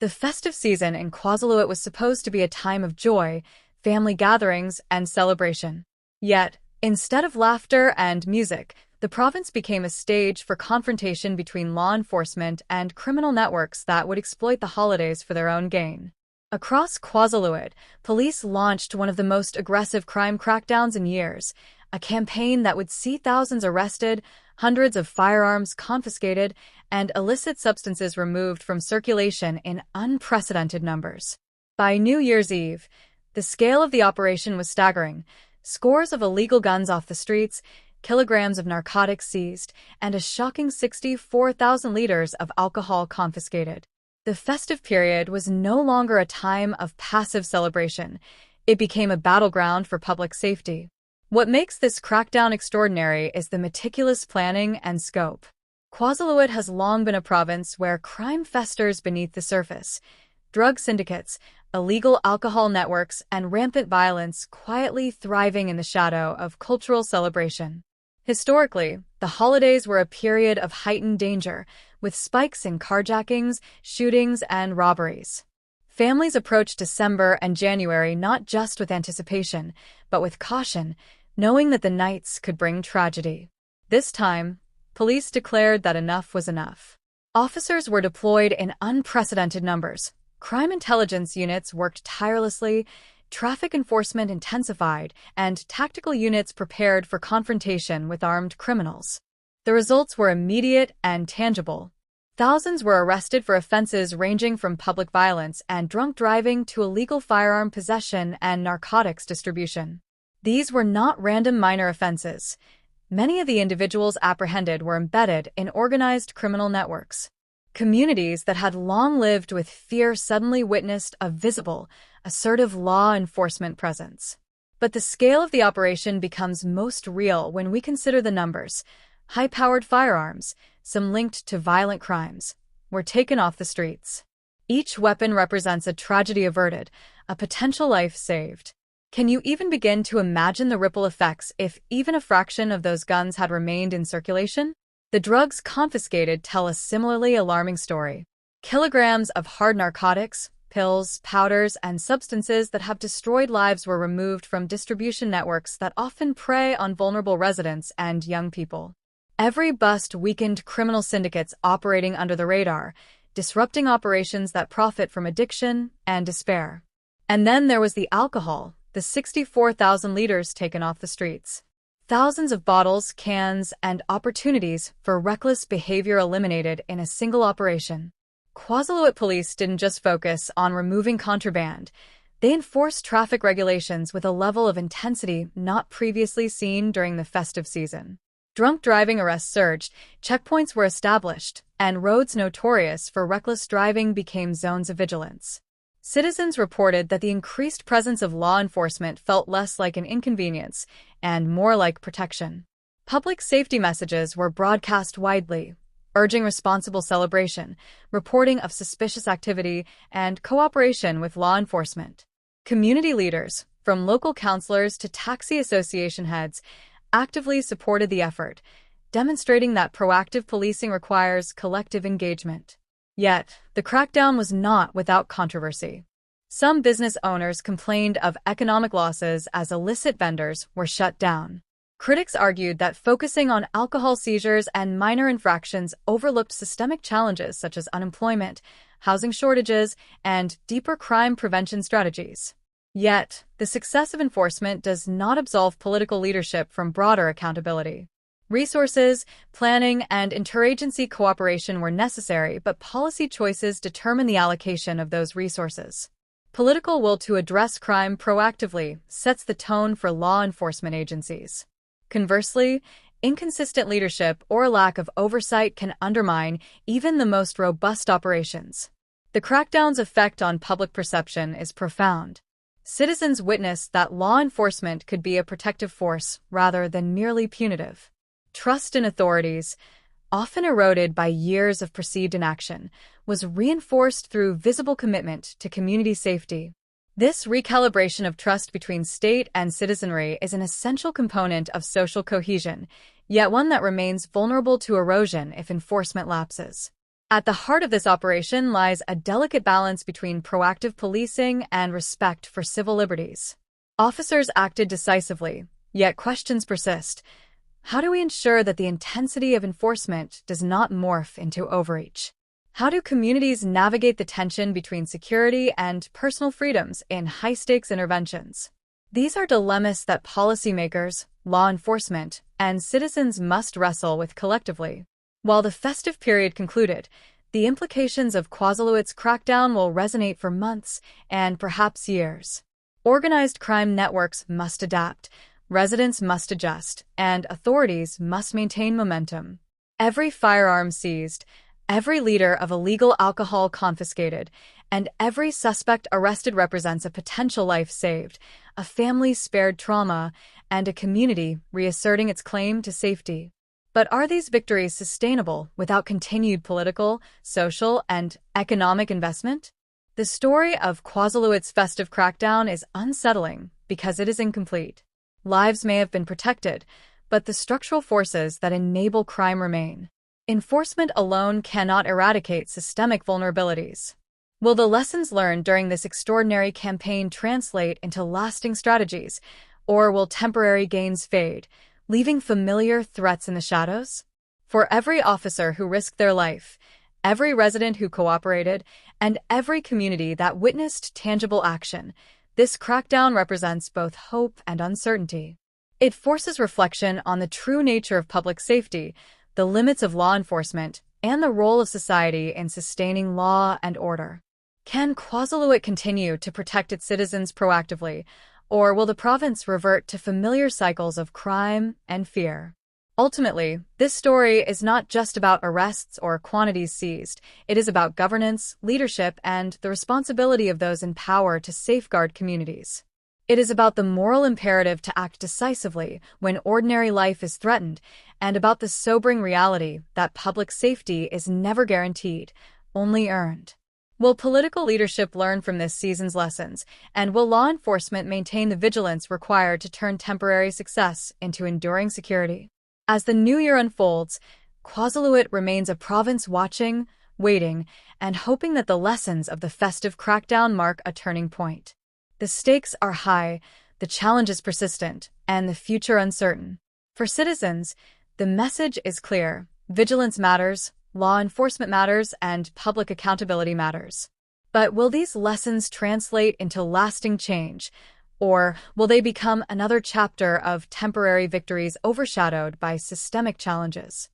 The festive season in Quazuluat was supposed to be a time of joy, family gatherings, and celebration. Yet, instead of laughter and music, the province became a stage for confrontation between law enforcement and criminal networks that would exploit the holidays for their own gain. Across Quazuluat, police launched one of the most aggressive crime crackdowns in years, a campaign that would see thousands arrested, hundreds of firearms confiscated, and illicit substances removed from circulation in unprecedented numbers. By New Year's Eve, the scale of the operation was staggering. Scores of illegal guns off the streets, kilograms of narcotics seized, and a shocking 64,000 liters of alcohol confiscated. The festive period was no longer a time of passive celebration. It became a battleground for public safety. What makes this crackdown extraordinary is the meticulous planning and scope. Quazuluat has long been a province where crime festers beneath the surface. Drug syndicates, illegal alcohol networks, and rampant violence quietly thriving in the shadow of cultural celebration. Historically, the holidays were a period of heightened danger, with spikes in carjackings, shootings, and robberies. Families approached December and January not just with anticipation, but with caution, knowing that the nights could bring tragedy. This time, police declared that enough was enough. Officers were deployed in unprecedented numbers. Crime intelligence units worked tirelessly, traffic enforcement intensified, and tactical units prepared for confrontation with armed criminals. The results were immediate and tangible. Thousands were arrested for offenses ranging from public violence and drunk driving to illegal firearm possession and narcotics distribution. These were not random minor offenses. Many of the individuals apprehended were embedded in organized criminal networks. Communities that had long lived with fear suddenly witnessed a visible, assertive law enforcement presence. But the scale of the operation becomes most real when we consider the numbers. High-powered firearms, some linked to violent crimes, were taken off the streets. Each weapon represents a tragedy averted, a potential life saved. Can you even begin to imagine the ripple effects if even a fraction of those guns had remained in circulation? The drugs confiscated tell a similarly alarming story. Kilograms of hard narcotics, pills, powders, and substances that have destroyed lives were removed from distribution networks that often prey on vulnerable residents and young people. Every bust weakened criminal syndicates operating under the radar, disrupting operations that profit from addiction and despair. And then there was the alcohol, the 64,000 liters taken off the streets. Thousands of bottles, cans, and opportunities for reckless behavior eliminated in a single operation. Quazuluat police didn't just focus on removing contraband. They enforced traffic regulations with a level of intensity not previously seen during the festive season. Drunk driving arrests surged, checkpoints were established, and roads notorious for reckless driving became zones of vigilance. Citizens reported that the increased presence of law enforcement felt less like an inconvenience and more like protection. Public safety messages were broadcast widely, urging responsible celebration, reporting of suspicious activity, and cooperation with law enforcement. Community leaders, from local councillors to taxi association heads, actively supported the effort, demonstrating that proactive policing requires collective engagement. Yet, the crackdown was not without controversy. Some business owners complained of economic losses as illicit vendors were shut down. Critics argued that focusing on alcohol seizures and minor infractions overlooked systemic challenges such as unemployment, housing shortages, and deeper crime prevention strategies. Yet, the success of enforcement does not absolve political leadership from broader accountability. Resources, planning, and interagency cooperation were necessary, but policy choices determine the allocation of those resources. Political will to address crime proactively sets the tone for law enforcement agencies. Conversely, inconsistent leadership or lack of oversight can undermine even the most robust operations. The crackdown's effect on public perception is profound. Citizens witnessed that law enforcement could be a protective force rather than merely punitive. Trust in authorities, often eroded by years of perceived inaction, was reinforced through visible commitment to community safety. This recalibration of trust between state and citizenry is an essential component of social cohesion, yet one that remains vulnerable to erosion if enforcement lapses. At the heart of this operation lies a delicate balance between proactive policing and respect for civil liberties. Officers acted decisively, yet questions persist. How do we ensure that the intensity of enforcement does not morph into overreach? How do communities navigate the tension between security and personal freedoms in high-stakes interventions? These are dilemmas that policymakers, law enforcement, and citizens must wrestle with collectively. While the festive period concluded, the implications of Quazuluat's crackdown will resonate for months and perhaps years. Organized crime networks must adapt, residents must adjust, and authorities must maintain momentum. Every firearm seized, every liter of illegal alcohol confiscated, and every suspect arrested represents a potential life saved, a family spared trauma, and a community reasserting its claim to safety. But are these victories sustainable without continued political, social, and economic investment? The story of Quazuluat's festive crackdown is unsettling because it is incomplete. Lives may have been protected, but the structural forces that enable crime remain. Enforcement alone cannot eradicate systemic vulnerabilities. Will the lessons learned during this extraordinary campaign translate into lasting strategies, or will temporary gains fade, leaving familiar threats in the shadows? For every officer who risked their life, every resident who cooperated, and every community that witnessed tangible action, this crackdown represents both hope and uncertainty. It forces reflection on the true nature of public safety, the limits of law enforcement, and the role of society in sustaining law and order. Can Quazuluat continue to protect its citizens proactively, or will the province revert to familiar cycles of crime and fear? Ultimately, this story is not just about arrests or quantities seized. It is about governance, leadership, and the responsibility of those in power to safeguard communities. It is about the moral imperative to act decisively when ordinary life is threatened, and about the sobering reality that public safety is never guaranteed, only earned. Will political leadership learn from this season's lessons, and will law enforcement maintain the vigilance required to turn temporary success into enduring security? As the new year unfolds, Quazuluat remains a province watching, waiting, and hoping that the lessons of the festive crackdown mark a turning point. The stakes are high, the challenge is persistent, and the future uncertain. For citizens, the message is clear: vigilance matters, law enforcement matters, and public accountability matters. But will these lessons translate into lasting change, or will they become another chapter of temporary victories overshadowed by systemic challenges?